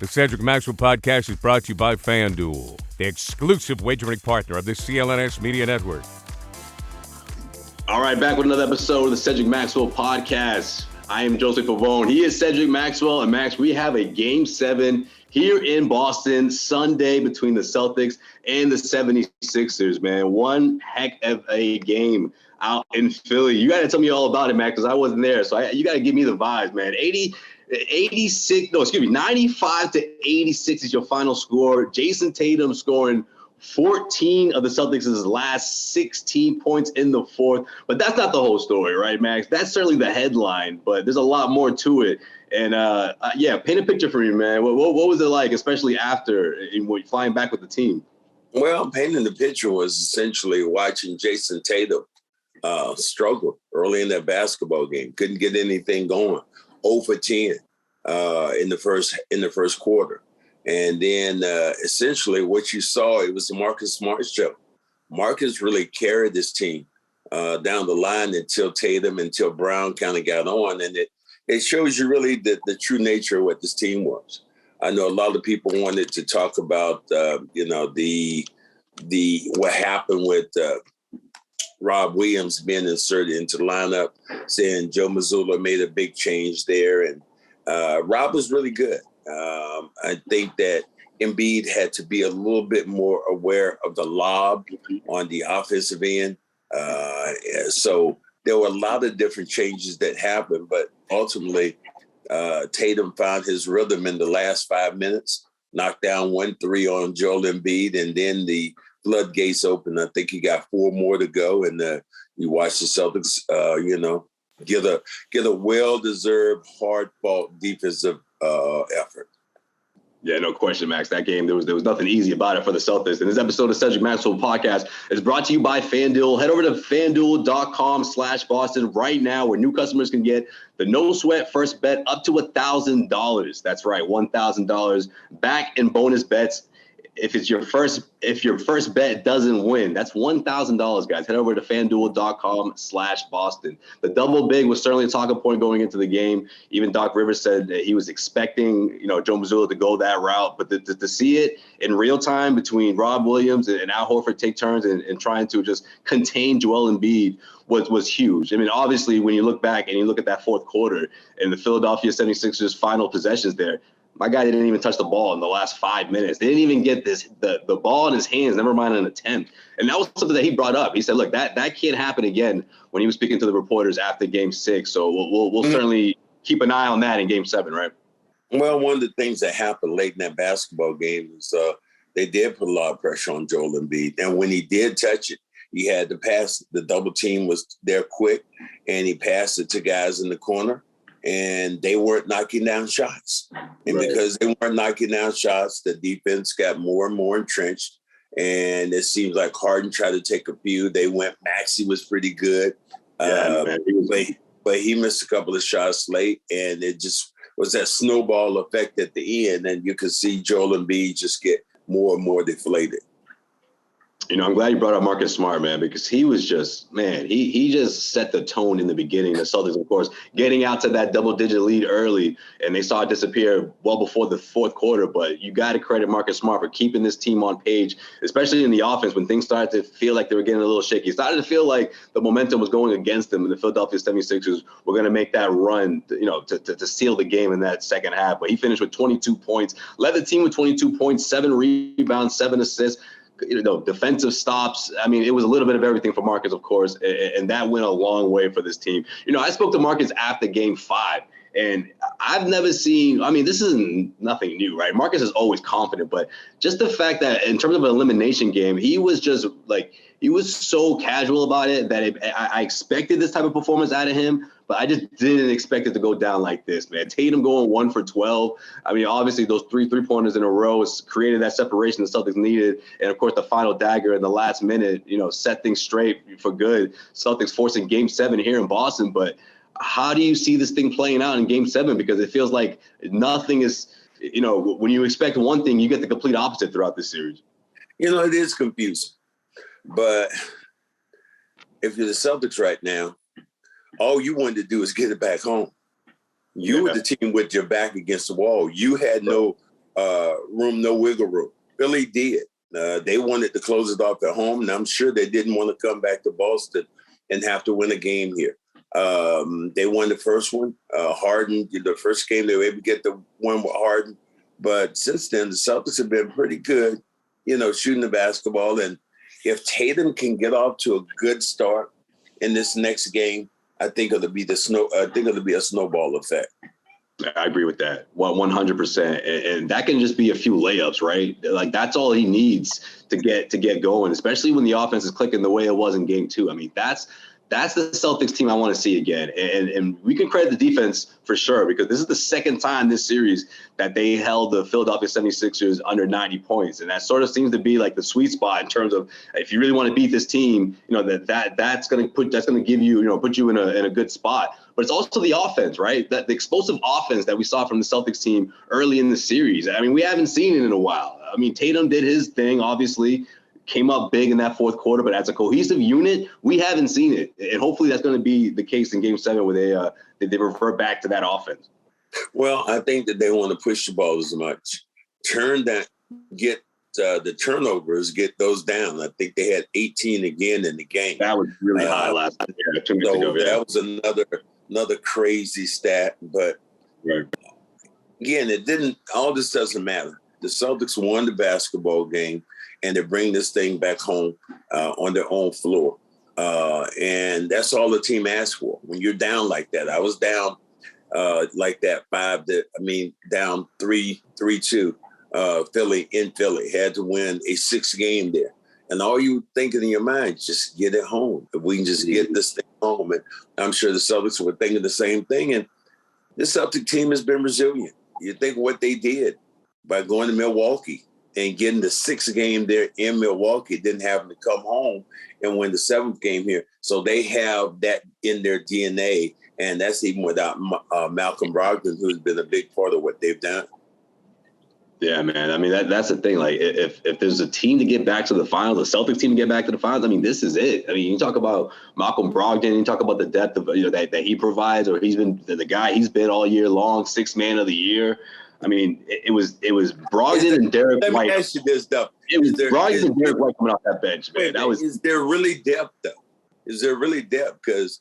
The Cedric Maxwell podcast is brought to you by FanDuel, the exclusive wagering partner of the CLNS Media Network. All right, back with another episode of the Cedric Maxwell podcast. I am Josue. He is Cedric Maxwell. And Max, we have a Game 7 here in Boston Sunday between the Celtics and the 76ers, man. One heck of a game out in Philly. You got to tell me all about it, man, because I wasn't there. So you got to give me the vibes, man. 95 to 86 is your final score. Jayson Tatum scoring 14 of the Celtics' last 16 points in the fourth. But that's not the whole story, right, Max? That's certainly the headline, but there's a lot more to it. And, paint a picture for me, man. What was it like, especially after flying back with the team? Well, painting the picture was essentially watching Jayson Tatum struggle early in that basketball game. Couldn't get anything going. 0 for 10 in the first quarter. And then essentially what you saw, it was the Marcus Smart show. Marcus really carried this team down the line until Brown kind of got on. And it shows you really the true nature of what this team was. I know a lot of people wanted to talk about, what happened with Rob Williams being inserted into the lineup, saying Joe Mazzulla made a big change there. And Rob was really good. I think that Embiid had to be a little bit more aware of the lob on the offensive end. So there were a lot of different changes that happened, but ultimately Tatum found his rhythm in the last 5 minutes, knocked down 1 3 on Joel Embiid, and then the floodgates opened. I think he got 4 more to go, and you watch the Celtics, get a well-deserved, hard-fought defensive effort. Yeah, no question, Max. That game, there was nothing easy about it for the Celtics. And this episode of Cedric Maxwell podcast is brought to you by FanDuel. Head over to FanDuel.com/Boston right now, where new customers can get the no sweat first bet up to $1,000. That's right, $1,000 back in bonus bets. If your first bet doesn't win, that's $1,000, guys. Head over to FanDuel.com/Boston. The double big was certainly a talking point going into the game. Even Doc Rivers said that he was expecting, Joe Mazzulla to go that route. But to see it in real time between Rob Williams and Al Horford take turns and trying to just contain Joel Embiid was huge. I mean, obviously, when you look back and you look at that fourth quarter and the Philadelphia 76ers final possessions there, my guy didn't even touch the ball in the last 5 minutes. They didn't even get the ball in his hands, never mind an attempt. And that was something that he brought up. He said, look, that can't happen again when he was speaking to the reporters after Game 6. So we'll certainly keep an eye on that in Game 7, right? Well, one of the things that happened late in that basketball game is they did put a lot of pressure on Joel Embiid. And when he did touch it, he had to pass. The double team was there quick, and he passed it to guys in the corner. And they weren't knocking down shots. And because they weren't knocking down shots, the defense got more and more entrenched. And it seems like Harden tried to take a few. They went, Maxey was pretty good. But he missed a couple of shots late. And it just was that snowball effect at the end. And you could see Joel Embiid just get more and more deflated. I'm glad you brought up Marcus Smart, man, because he was just, he just set the tone in the beginning. The Celtics, of course, getting out to that double-digit lead early, and they saw it disappear well before the fourth quarter. But you got to credit Marcus Smart for keeping this team on page, especially in the offense when things started to feel like they were getting a little shaky. It started to feel like the momentum was going against them, and the Philadelphia 76ers were going to make that run, to seal the game in that second half. But he finished with 22 points, led the team with 22 points, 7 rebounds, 7 assists. Defensive stops. I mean, it was a little bit of everything for Marcus, of course, and that went a long way for this team. I spoke to Marcus after Game 5, and I've never seen, this is nothing new, right? Marcus is always confident, but just the fact that in terms of an elimination game, he was just he was so casual about it that I expected this type of performance out of him, but I just didn't expect it to go down like this, man. Tatum going 1 for 12. Obviously those 3 3-pointers in a row created that separation the Celtics needed. And of course, the final dagger in the last minute, set things straight for good. Celtics forcing Game 7 here in Boston. But how do you see this thing playing out in Game 7? Because it feels like nothing is, when you expect one thing, you get the complete opposite throughout this series. It is confusing. But if you're the Celtics right now, all you wanted to do is get it back home. You were the team with your back against the wall. You had no room, no wiggle room. Philly did. They wanted to close it off at home, and I'm sure they didn't want to come back to Boston and have to win a game here. They won the first one. Harden, the first game they were able to get the one with Harden. But since then, the Celtics have been pretty good, shooting the basketball. And if Tatum can get off to a good start in this next game, I think it'll be a snowball effect. I agree with that 100%. And that can just be a few layups, right? Like that's all he needs to get going, especially when the offense is clicking the way it was in game 2. I mean, that's the Celtics team I want to see again. And we can credit the defense for sure, because this is the second time this series that they held the Philadelphia 76ers under 90 points. And that sort of seems to be like the sweet spot in terms of if you really want to beat this team, that's going to give you, put you in a good spot. But it's also the offense, right? That the explosive offense that we saw from the Celtics team early in the series. I mean, we haven't seen it in a while. I mean, Tatum did his thing, obviously, came up big in that fourth quarter, but as a cohesive unit, we haven't seen it. And hopefully that's going to be the case in game 7 where they revert back to that offense. Well, I think that they want to push the ball as much. Get the turnovers, get those down. I think they had 18 again in the game. That was really high last night. Yeah, 2 minutes ago. That was another crazy stat. But right. Again, all this doesn't matter. The Celtics won the basketball game, and they bring this thing back home on their own floor. And that's all the team asked for. When you're down like that, I was down like that down 3-2. Philly in Philly had to win a 6th game there. And all you thinking in your mind, just get it home. If we can just get this thing home. And I'm sure the Celtics were thinking the same thing. And the Celtic team has been resilient. You think what they did by going to Milwaukee and getting the 6th game there in Milwaukee, didn't have to come home and win the 7th game here. So they have that in their DNA, and that's even without Malcolm Brogdon, who's been a big part of what they've done. Yeah, man. I mean, that's the thing. Like, if there's a team to get back to the finals, the Celtics team to get back to the finals, I mean, this is it. I mean, you talk about Malcolm Brogdon, you talk about the depth of that he provides, or he's been the guy he's been all year long, 6th man of the year. I mean, it was Brogdon and Derek White. Let me ask you this, though. It was Brogdon and Derek White coming off that bench, man. Is there really depth, though? Is there really depth? Because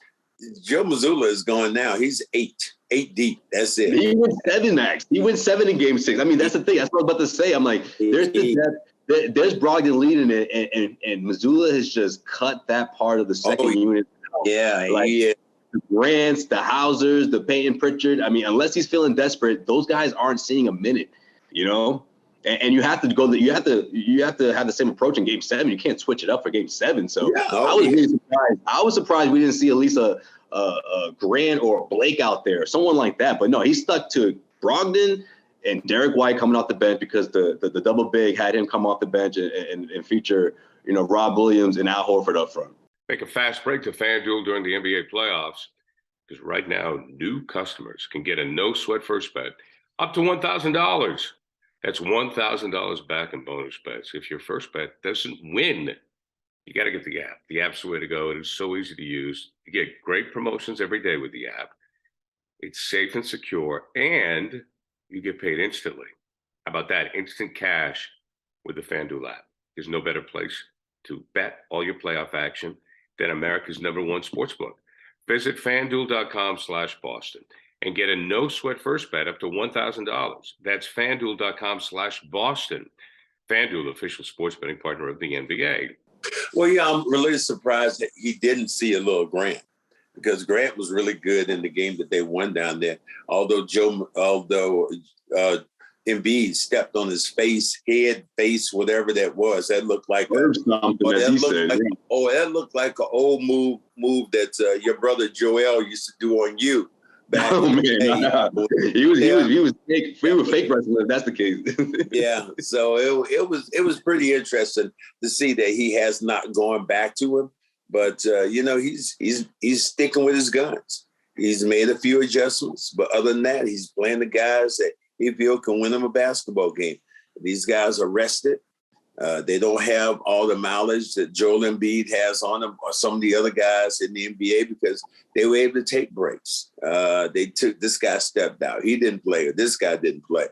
Joe Mazzulla is going now. He's 8 deep. That's it. He went 7 next. He went 7 in game 6. I mean, that's the thing. That's what I was about to say. I'm like, there's the depth. There's Brogdon leading it, and Mazzulla has just cut that part of the second unit out. Yeah, The Grants, the Hausers, the Peyton Pritchard. I mean, unless he's feeling desperate, those guys aren't seeing a minute, And you have to go. You have to have the same approach in game 7. You can't switch it up for game 7. So I was really surprised. I was surprised we didn't see at least a Grant or a Blake out there, someone like that. But no, he stuck to Brogdon and Derek White coming off the bench because the double big had him come off the bench and feature Rob Williams and Al Horford up front. Make a fast break to FanDuel during the NBA playoffs, because right now new customers can get a no-sweat first bet up to $1,000. That's $1,000 back in bonus bets. If your first bet doesn't win, you got to get the app. The app's the way to go. It is so easy to use. You get great promotions every day with the app. It's safe and secure, and you get paid instantly. How about that? Instant cash with the FanDuel app. There's no better place to bet all your playoff action than America's #1 sportsbook. Visit FanDuel.com/Boston and get a no-sweat first bet up to $1,000. That's FanDuel.com/Boston. FanDuel, official sports betting partner of the NBA. Well, yeah, I'm really surprised that he didn't see a little Grant, because Grant was really good in the game that they won down there. Although Embiid stepped on his face, whatever that was. That looked like that looked like an old move that your brother Joel used to do on you. Back in the day. He was fake wrestling, if that's the case. Yeah, so it was pretty interesting to see that he has not gone back to him, but he's sticking with his guns. He's made a few adjustments, but other than that, he's playing the guys that he feels can win him a basketball game. These guys are rested. They don't have all the mileage that Joel Embiid has on them or some of the other guys in the NBA, because they were able to take breaks. This guy stepped out. He didn't play, or this guy didn't play.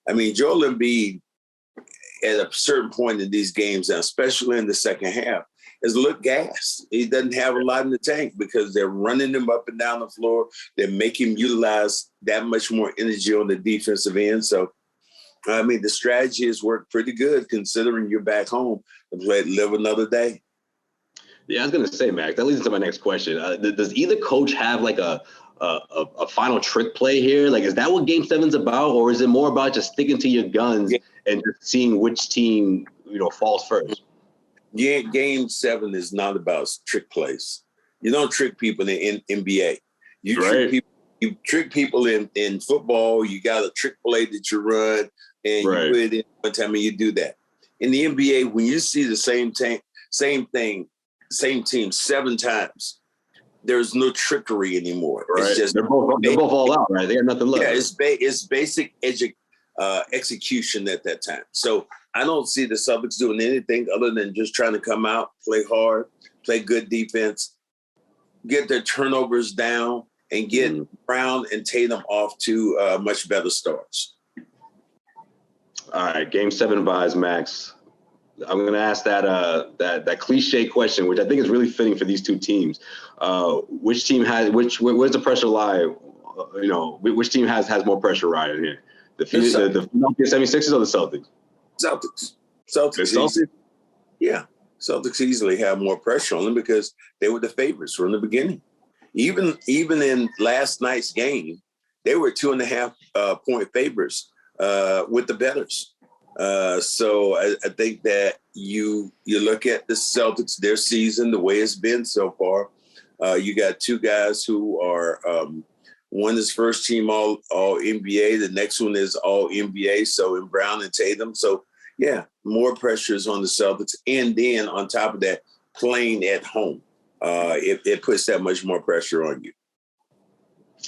I mean, Joel Embiid at a certain point in these games, and especially in the second half, is look gassed. He doesn't have a lot in the tank because they're running him up and down the floor. They make him utilize that much more energy on the defensive end. So, I mean, the strategy has worked pretty good considering you're back home and live another day. Yeah, I was going to say, Max, that leads into my next question. Does either coach have like a final trick play here? Like, is that what Game 7's about? Or is it more about just sticking to your guns and just seeing which team, falls first? Yeah, Game 7 is not about trick plays. You don't trick people in NBA. You trick people in football. You got a trick play that you run, and you put it in one time, and you do that. In the NBA, when you see the same team 7 times, there's no trickery anymore. Right. It's just they're both all out, right? They got nothing left. Yeah, it's basic execution at that time. So I don't see the Celtics doing anything other than just trying to come out, play hard, play good defense, get their turnovers down, and get Brown and Tatum off to much better starts. All right, Game 7 vibes, Max. I'm going to ask that cliche question, which I think is really fitting for these two teams. Which team where's the pressure lie? Which team has more pressure riding here? The Philadelphia 76ers or the Celtics? Celtics. Yeah. Celtics easily have more pressure on them because they were the favorites from the beginning. Even in last night's game, they were 2.5 point favorites with the bettors. So I think that you look at the Celtics, their season, the way it's been so far. You got two guys who are one is first team all NBA. The next one is all NBA. So in Brown and Tatum. So yeah, more pressure is on the Celtics. And then on top of that, playing at home, it puts that much more pressure on you.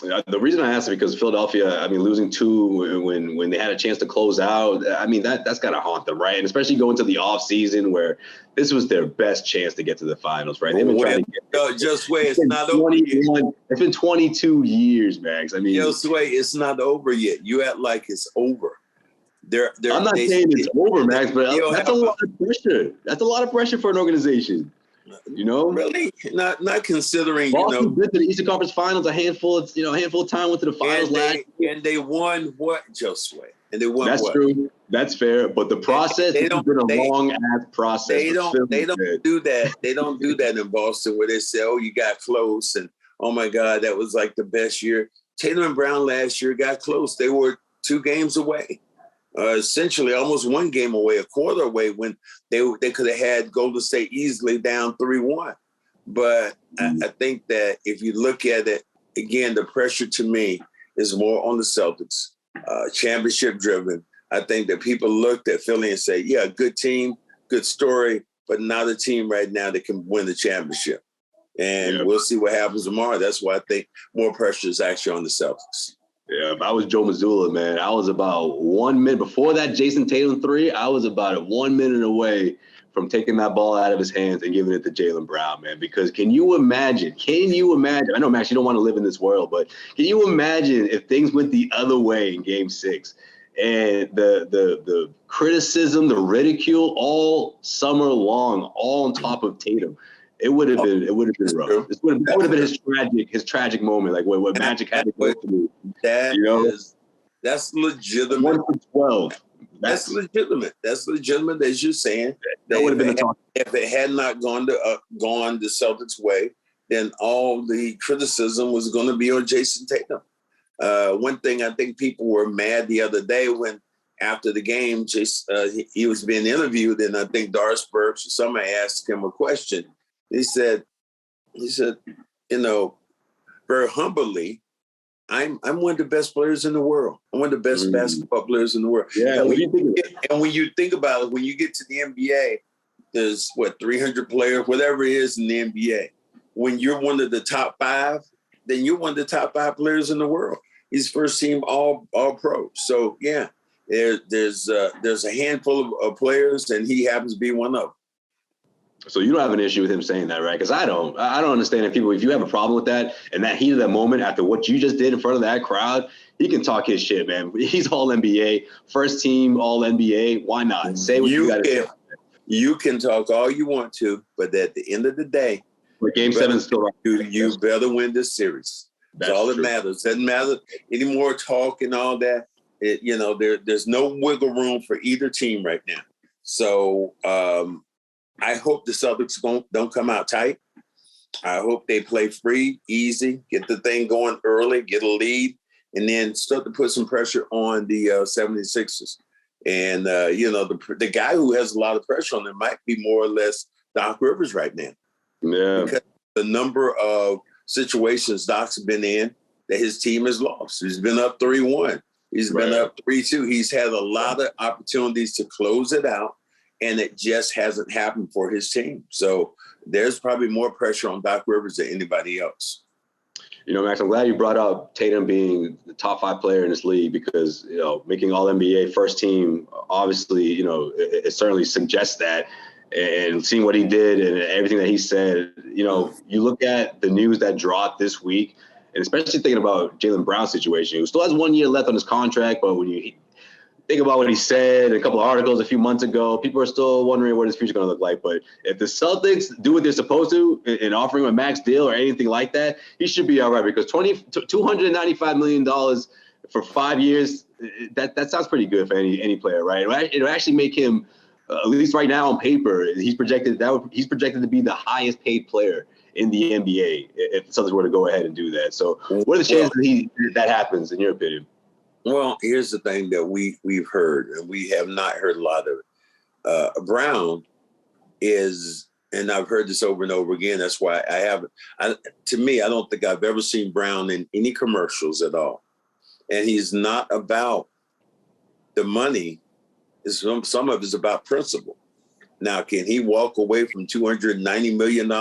The reason I asked is because Philadelphia, losing 2 when they had a chance to close out, that's got to haunt them, right? And especially going to the offseason where this was their best chance to get to the finals, right? They've been trying to get just wait, it's not over yet. It's been 22 years, Max. Just wait, it's not over yet. You act like it's over. I'm not saying it's over, Max, but that's a lot of pressure. That's a lot of pressure for an organization. Really not considering. Boston did to the Eastern Conference Finals a handful of time went to the finals last year. And they won what, Josue? And they won. That's what? true. That's fair. But the process has been a long ass process. They don't do that. They don't do that in Boston where they say, "Oh, you got close," and "Oh my God, that was like the best year." Tatum and Brown last year got close. They were 2 games away. Essentially almost 1 game away, a quarter away when they could have had Golden State easily down 3-1. But I think that if you look at it, again, the pressure to me is more on the Celtics, championship driven. I think that people looked at Philly and say, yeah, good team, good story, but not a team right now that can win the championship. And we'll see what happens tomorrow. That's why I think more pressure is actually on the Celtics. Yeah, if I was Joe Mazzulla, man, I was about 1 minute before that Jayson Tatum 3. I was about 1 minute away from taking that ball out of his hands and giving it to Jaylen Brown, man. Because can you imagine? I know, Max, you don't want to live in this world, but can you imagine if things went the other way in Game 6 and the criticism, the ridicule, all summer long, all on top of Tatum? It would have been rough. That would have been his tragic moment, like what Magic had to go through. That's legitimate. 1 for 12. That's legitimate. That's legitimate, as you're saying. That would have been the talk. If it had not gone the Celtics' way, then all the criticism was going to be on Jayson Tatum. One thing I think people were mad the other day when after the game, he was being interviewed, and I think Doris Burks or somebody asked him a question. He said, very humbly, I'm one of the best players in the world. I'm one of the best basketball players in the world. Yeah, and when you think about it, when you get to the NBA, there's 300 players, whatever it is in the NBA. When you're one of the top 5, then you're one of the top 5 players in the world. He's first team all pro. So yeah, there's a handful of players, and he happens to be one of them. So you don't have an issue with him saying that, right? Because I don't understand if you have a problem with that and that heat of that moment after what you just did in front of that crowd, he can talk his shit, man. He's all NBA, first team all NBA. Why not? Say what you got to say. You can talk all you want to, but at the end of the day, but Game 7 is still right. You better win this series. That's all that matters. Doesn't matter any more talk and all that. There's no wiggle room for either team right now. So I hope the Celtics don't come out tight. I hope they play free, easy, get the thing going early, get a lead, and then start to put some pressure on the 76ers. And, the guy who has a lot of pressure on them might be more or less Doc Rivers right now. Yeah. Because the number of situations Doc's been in that his team has lost. He's been up 3-1. He's been up 3-2. He's had a lot of opportunities to close it out, and it just hasn't happened for his team. So there's probably more pressure on Doc Rivers than anybody else. Max, I'm glad you brought up Tatum being the top 5 player in this league because, making all NBA first team, obviously, it certainly suggests that. And seeing what he did and everything that he said, you look at the news that dropped this week, and especially thinking about Jaylen Brown's situation, who still has 1 year left on his contract, but when you think about what he said in a couple of articles a few months ago, people are still wondering what his future is going to look like. But if the Celtics do what they're supposed to in offering him a max deal or anything like that, he should be all right because $295 million for 5 years, that sounds pretty good for any player, right? It'll actually make him, at least right now on paper, he's projected to be the highest paid player in the NBA if the Celtics were to go ahead and do that. So what are the chances that happens, in your opinion? Well, here's the thing that we've heard, and we have not heard a lot of it. Brown is, and I've heard this over and over again. That's why to me, I don't think I've ever seen Brown in any commercials at all. And he's not about the money. Some of it's about principle. Now, can he walk away from $290 million?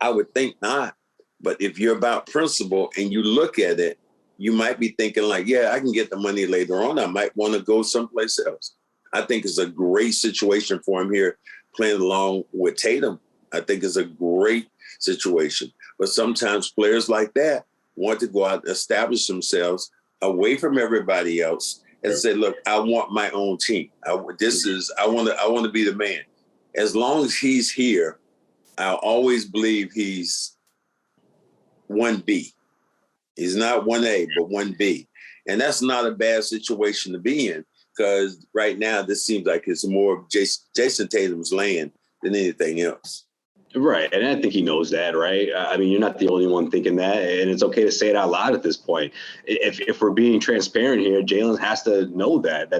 I would think not. But if you're about principle and you look at it, you might be thinking like, yeah, I can get the money later on. I might want to go someplace else. I think it's a great situation for him here playing along with Tatum. I think it's a great situation. But sometimes players like that want to go out and establish themselves away from everybody else and say, look, I want my own team. I want to be the man. As long as he's here, I'll always believe he's 1B. He's not 1A, but 1B. And that's not a bad situation to be in because right now this seems like it's more of Jayson Tatum's land than anything else. Right. And I think he knows that, right? I mean, you're not the only one thinking that. And it's okay to say it out loud at this point. If we're being transparent here, Jaylen has to know that's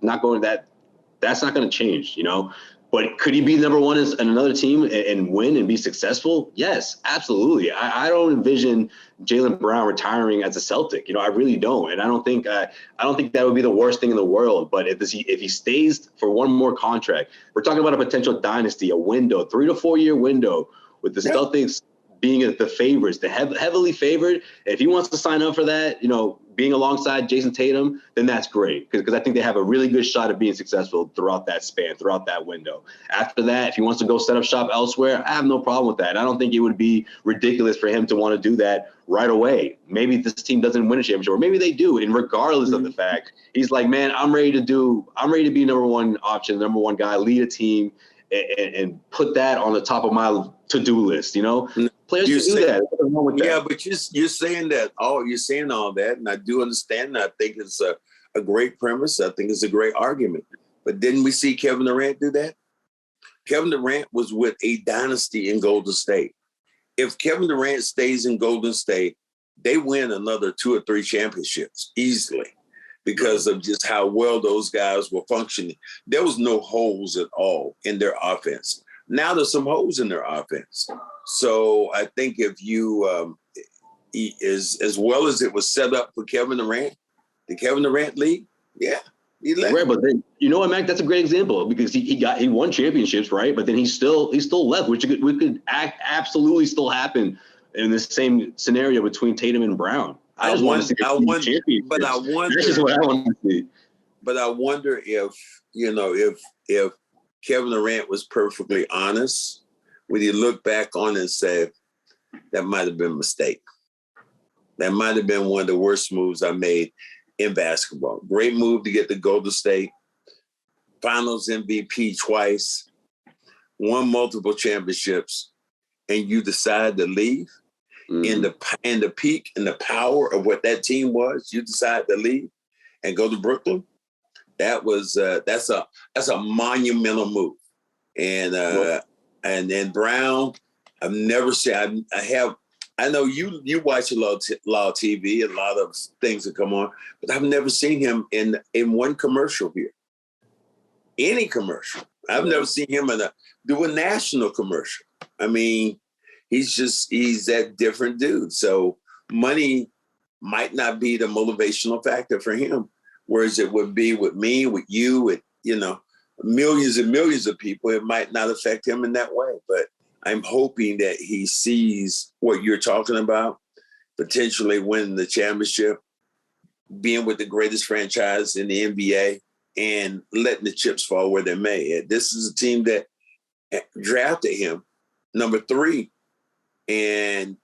not going to change, But could he be number one in another team and win and be successful? Yes, absolutely. I don't envision Jaylen Brown retiring as a Celtic. I really don't. And I don't think that would be the worst thing in the world. But if he stays for one more contract, we're talking about a potential dynasty, a window, 3 to 4 year window with the Celtics being the favorites, the heavily favored. If he wants to sign up for that, being alongside Jayson Tatum, then that's great because I think they have a really good shot of being successful throughout that span, throughout that window. After that, if he wants to go set up shop elsewhere, I have no problem with that. I don't think it would be ridiculous for him to want to do that right away. Maybe this team doesn't win a championship, or maybe they do. And regardless of the fact, he's like, man, I'm ready to be number one option, number one guy, lead a team, and put that on the top of my to-do list. Players do that. What's wrong with that? Yeah, but you're saying that. You're saying all that, and I do understand. I think it's a great premise. I think it's a great argument. But didn't we see Kevin Durant do that? Kevin Durant was with a dynasty in Golden State. If Kevin Durant stays in Golden State, they win another 2 or 3 championships easily because of just how well those guys were functioning. There was no holes at all in their offense. Now there's some holes in their offense. So I think if you, as well as it was set up for Kevin Durant, the Kevin Durant league, yeah, he left. Right, but then you know what, Mac? That's a great example because he won championships, right? But then he still left, which could absolutely still happen in the same scenario between Tatum and Brown. I just want to see championships. But I wonder. That's just what I want to see. But I wonder if Kevin Durant was perfectly honest, would he look back on it and say, that might have been a mistake? That might have been one of the worst moves I made in basketball. Great move to get the Golden State Finals MVP twice, won multiple championships, and you decide to leave in the peak and the power of what that team was. You decide to leave and go to Brooklyn. That was that's a monumental move. And then Brown, I've never seen. I know you watch a lot of TV, a lot of things that come on, but I've never seen him in one commercial here. Any commercial. I've never seen him do a national commercial. I mean, he's that different dude. So money might not be the motivational factor for him, whereas it would be with me, with you, with, millions and millions of people. It might not affect him in that way, but I'm hoping that he sees what you're talking about, potentially winning the championship, being with the greatest franchise in the NBA, and letting the chips fall where they may. This is a team that drafted him number 3. And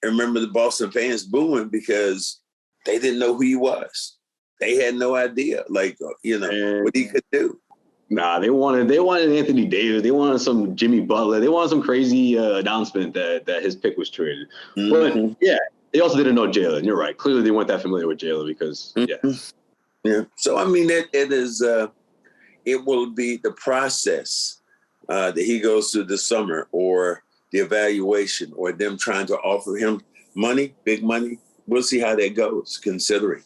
I remember the Boston fans booing because they didn't know who he was. They had no idea, what he could do. Nah, they wanted Anthony Davis. They wanted some Jimmy Butler. They wanted some crazy announcement that his pick was traded. Mm-hmm. But yeah, they also didn't know Jaylen. You're right. Clearly, they weren't that familiar with Jaylen because Yeah. So I mean, it will be the process that he goes through this summer, or the evaluation, or them trying to offer him money, big money. We'll see how that goes. Considering,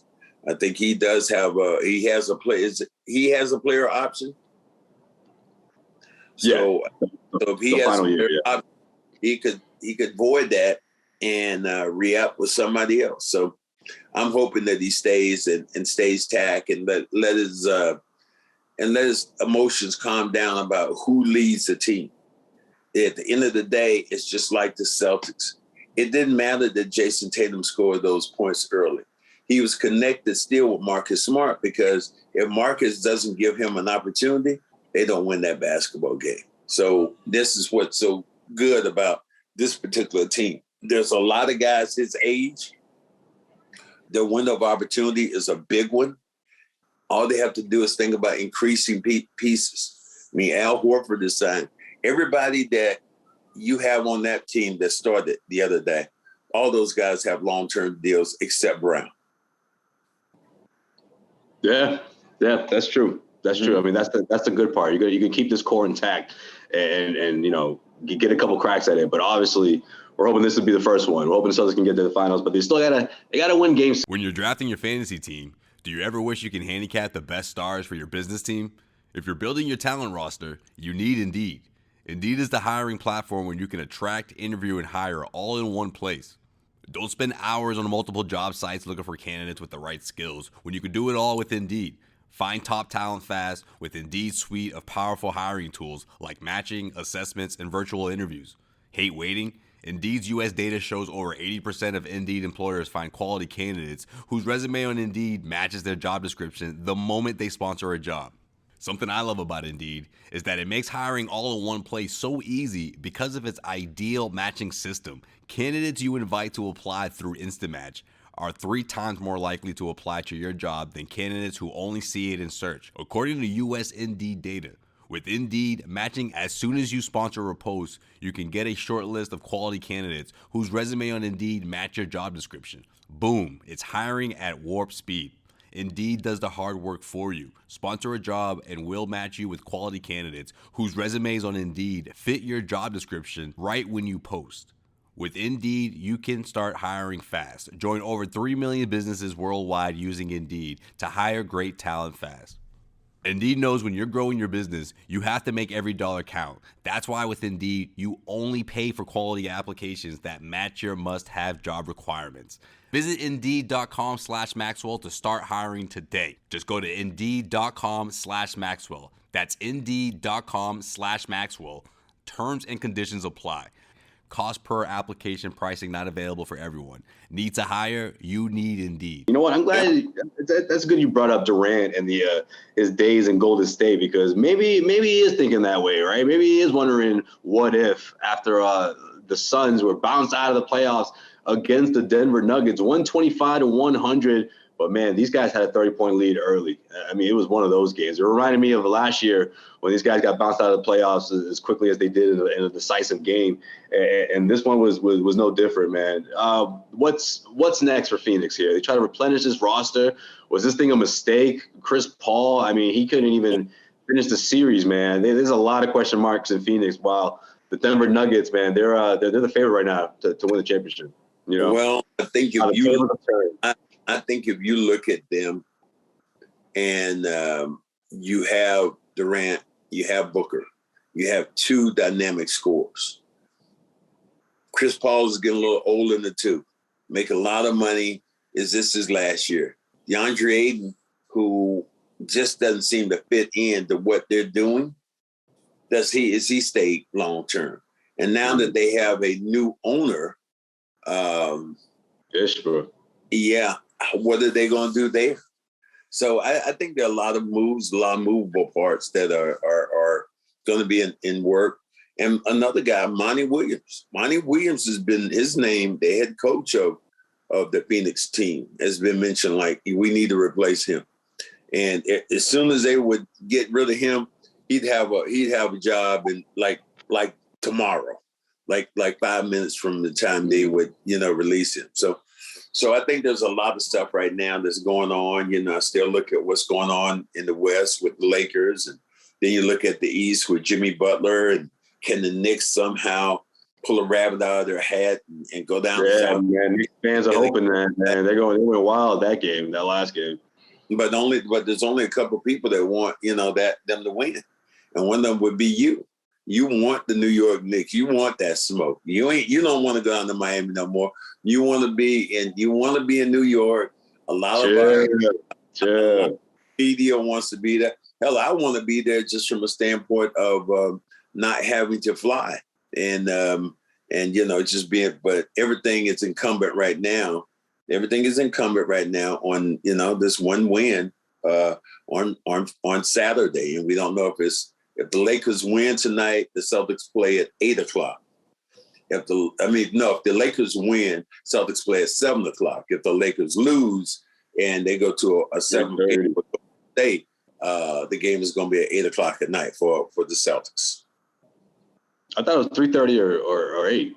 I think he does have he has a player option. So if he has a player option, he could void that and re-up with somebody else. So I'm hoping that he stays and stays tack and let his emotions calm down about who leads the team. At the end of the day, it's just like the Celtics. It didn't matter that Jayson Tatum scored those points early. He was connected still with Marcus Smart, because if Marcus doesn't give him an opportunity, they don't win that basketball game. So this is what's so good about this particular team. There's a lot of guys his age. Their window of opportunity is a big one. All they have to do is think about increasing pieces. I mean, Al Horford is signed. Everybody that you have on that team that started the other day, all those guys have long-term deals except Brown. Yeah, that's true. That's true. I mean, that's the good part. You can keep this core intact and get a couple cracks at it. But obviously, we're hoping this will be the first one. We're hoping the Celtics can get to the finals, but they still gotta win games. When you're drafting your fantasy team, do you ever wish you can handicap the best stars for your business team? If you're building your talent roster, you need Indeed. Indeed is the hiring platform where you can attract, interview, and hire all in one place. Don't spend hours on multiple job sites looking for candidates with the right skills when you can do it all with Indeed. Find top talent fast with Indeed's suite of powerful hiring tools like matching, assessments, and virtual interviews. Hate waiting? Indeed's U.S. data shows over 80% of Indeed employers find quality candidates whose resume on Indeed matches their job description the moment they sponsor a job. Something I love about Indeed is that it makes hiring all in one place so easy because of its ideal matching system. Candidates you invite to apply through Instant Match are 3 times more likely to apply to your job than candidates who only see it in search, according to U.S. Indeed data. With Indeed, matching as soon as you sponsor a post, you can get a short list of quality candidates whose resume on Indeed match your job description. Boom, it's hiring at warp speed. Indeed does the hard work for you. Sponsor a job and we'll match you with quality candidates whose resumes on Indeed fit your job description right when you post. With Indeed, you can start hiring fast. Join over 3 million businesses worldwide using Indeed to hire great talent fast. Indeed knows when you're growing your business, you have to make every dollar count. That's why with Indeed, you only pay for quality applications that match your must-have job requirements. Visit Indeed.com/Maxwell to start hiring today. Just go to Indeed.com/Maxwell. That's Indeed.com/Maxwell. Terms and conditions apply. Cost per application pricing not available for everyone. Need to hire? You need Indeed. You know what? I'm glad that's good you brought up Durant and his days in Golden State, because maybe he is thinking that way, right? Maybe he is wondering what if after the Suns were bounced out of the playoffs against the Denver Nuggets, 125-100. But, man, these guys had a 30-point lead early. I mean, it was one of those games. It reminded me of last year when these guys got bounced out of the playoffs as quickly as they did in a decisive game. And this one was no different, man. What's next for Phoenix here? They try to replenish this roster. Was this thing a mistake? Chris Paul, I mean, he couldn't even finish the series, man. There's a lot of question marks in Phoenix, while the Denver Nuggets, man, they're the favorite right now to win the championship. You know? Well, I think if you look at them and you have Durant, you have Booker, you have two dynamic scorers. Chris Paul is getting a little older in the two, make a lot of money. Is this his last year? DeAndre Ayton, who just doesn't seem to fit into what they're doing, is he stay long term? And now that they have a new owner, yeah, what are they going to do there? So I think there are a lot of moves, a lot of movable parts that are going to be in work. And another guy, Monty Williams. Monty Williams has been, his name, the head coach of the Phoenix team, has been mentioned like, we need to replace him. And as soon as they would get rid of him, he'd have a job in like tomorrow, like 5 minutes from the time they would, release him. So I think there's a lot of stuff right now that's going on. I still look at what's going on in the West with the Lakers. And then you look at the East with Jimmy Butler, and can the Knicks somehow pull a rabbit out of their hat and go down? Yeah, man. Knicks fans are hoping that, man. They went wild that last game. But there's only a couple of people that want, them to win. And one of them would be you. You want the New York Knicks. You want that smoke. You don't want to go down to Miami no more. You want to be in New York. A lot of our media wants to be there. Hell, I want to be there just from a standpoint of not having to fly and just being. But everything is incumbent right now. Everything is incumbent right now on this one win on Saturday, and we don't know if the Lakers win tonight, the Celtics play at 8:00. If the Lakers win, Celtics play at 7:00. If the Lakers lose and they go to a 7:00 day, the game is going to be at 8:00 at night for the Celtics. I thought it was 3:30 or 8.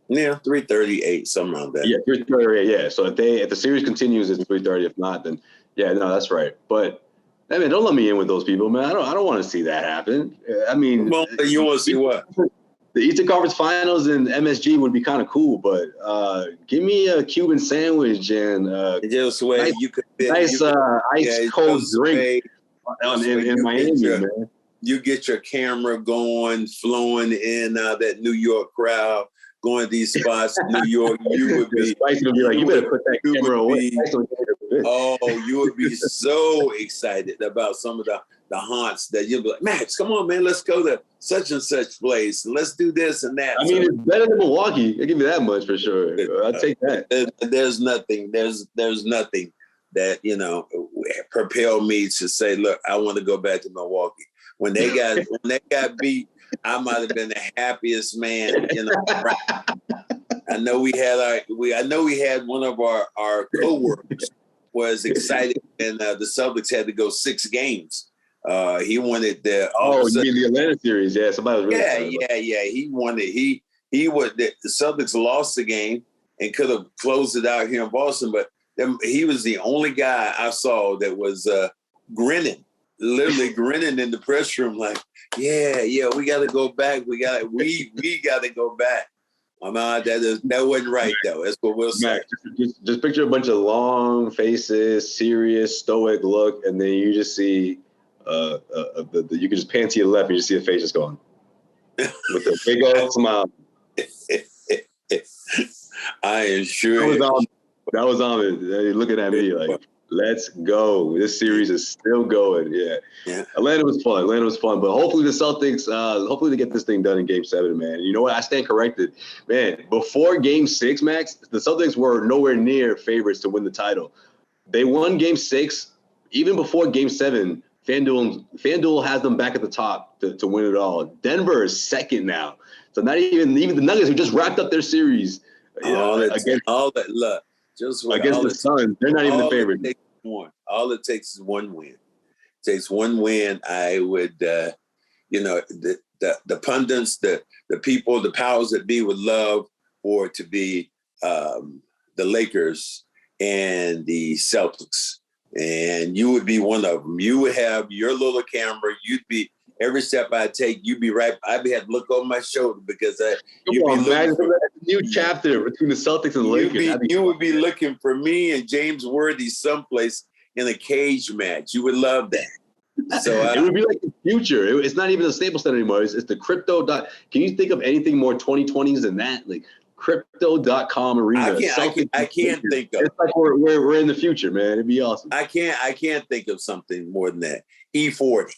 Yeah, 3:30, 8, something around that. Yeah, 3:30, yeah. So if the series continues, it's 3:30. If not, then yeah, no, that's right. But I mean, don't let me in with those people, man. I don't want to see that happen. I mean, well, you want to see what? The Eastern Conference Finals and MSG would be kind of cool, but give me a Cuban sandwich and Josue, ice cold drink in Miami, man. You get your camera going, flowing in that New York crowd, going to these spots in New York. You would be Spicy would be like, you better put that camera away. You would be so excited about some of the haunts that you'll be like, Max, come on, man, let's go to such and such place. Let's do this and that. I mean, it's better than Milwaukee. I'll give you that much for sure. I'll take that. There's nothing that, propel me to say, look, I want to go back to Milwaukee. When they got beat, I might have been the happiest man. I know we had one of our coworkers was excited, and the Celtics had to go 6 games. He wanted the. You mean the Atlanta series? Yeah, somebody was really yeah. He wanted the Celtics lost the game and could have closed it out here in Boston, but he was the only guy I saw that was grinning. Literally grinning in the press room, like, yeah, we got to go back. We got to go back. That wasn't right though. That's what we'll say. Just picture a bunch of long faces, serious, stoic look, and then you just see, you can just pan to your left and you just see a face just going with a big old smile. I am sure that was on it. Looking at me like, let's go. This series is still going. Yeah. Atlanta was fun, but hopefully the Celtics, hopefully they get this thing done in Game 7, man. You know what? I stand corrected. Man, before Game 6, Max, the Celtics were nowhere near favorites to win the title. They won Game 6. Even before Game 7, FanDuel has them back at the top to win it all. Denver is second now. So not even the Nuggets, who just wrapped up their series, All that look, just against the Suns, they're not even the favorite. All it takes is one win. It takes one win. I would, the pundits, the people, the powers that be would love for it to be the Lakers and the Celtics, and you would be one of them. You would have your little camera. You'd be every step I take. You'd be right. I'd have to look over my shoulder because you'd be looking for a new chapter between the Celtics and the Lakers. You would be looking for me and James Worthy someplace in a cage match. You would love that. So it would be like the future. It's not even a Staples Center anymore. It's the crypto. Can you think of anything more 2020s than that? Like crypto.com arena. I can't think of. It's like we're in the future, man. It'd be awesome. I can't think of something more than that. E40.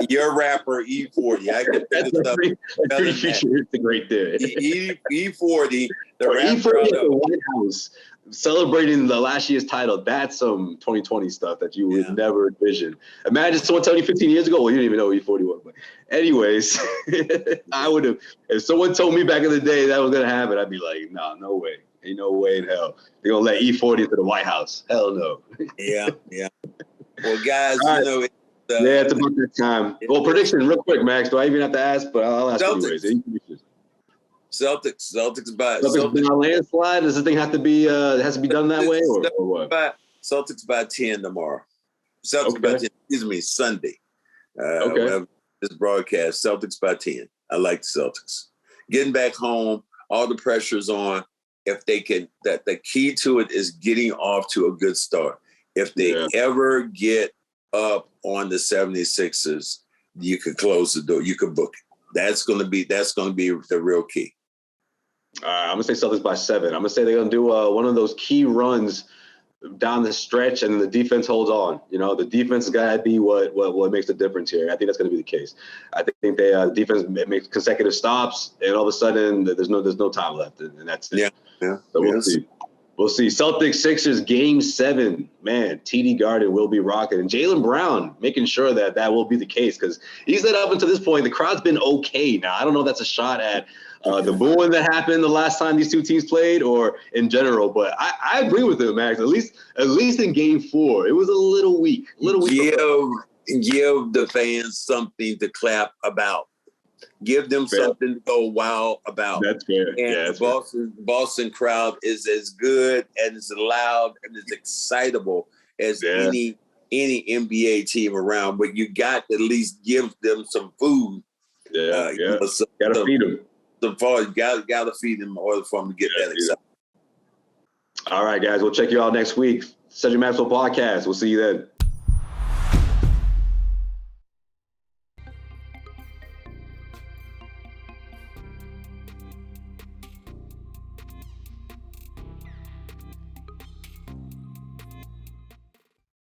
Your rapper E40. I can think of something. Pretty futuristic right there. E40. The rapper E40 at the White House celebrating the last year's title. That's some 2020 stuff that you would never envision. Imagine someone telling you 15 years ago. Well, you didn't even know what E40 was. But anyways, I would have. If someone told me back in the day that was gonna happen, I'd be like, no way. Ain't no way in hell they're gonna let E40 into the White House. Hell no. Yeah. Well, guys, right. It's about that time. Well, prediction, real quick, Max. Do I even have to ask? But I'll ask anyways. Celtics by landslide. Does this thing have to be? It has to be done that way, or what? Celtics by 10 tomorrow. Celtics by 10. Excuse me, Sunday. This broadcast. Celtics by 10. I like the Celtics. Getting back home, all the pressure's on. If they can, that the key to it is getting off to a good start. If they ever get up on the 76ers, you could close the door. You could book it. That's going to be the real key. I'm going to say Celtics by 7. I'm going to say they're going to do one of those key runs down the stretch, and the defense holds on. The defense has got to be what makes the difference here. I think that's going to be the case. I think the defense makes consecutive stops, and all of a sudden there's no time left, and that's it. Yeah. So we'll see. We'll see. Celtics, Sixers, Game 7. Man, TD Garden will be rocking. And Jaylen Brown making sure that will be the case, because he said up until this point, the crowd's been okay. Now, I don't know if that's a shot at the booing that happened the last time these two teams played or in general, but I agree with him, Max. At least in Game 4, it was a little weak. Give the fans something to clap about. Give them something to go wow about. That's fair. And the Boston crowd is as good and as loud and as excitable as any NBA team around. But you got to at least give them some food. Gotta feed them. Gotta feed them in order for them to get that excited. All right, guys. We'll check you out next week. Cedric Maxwell Podcast. We'll see you then.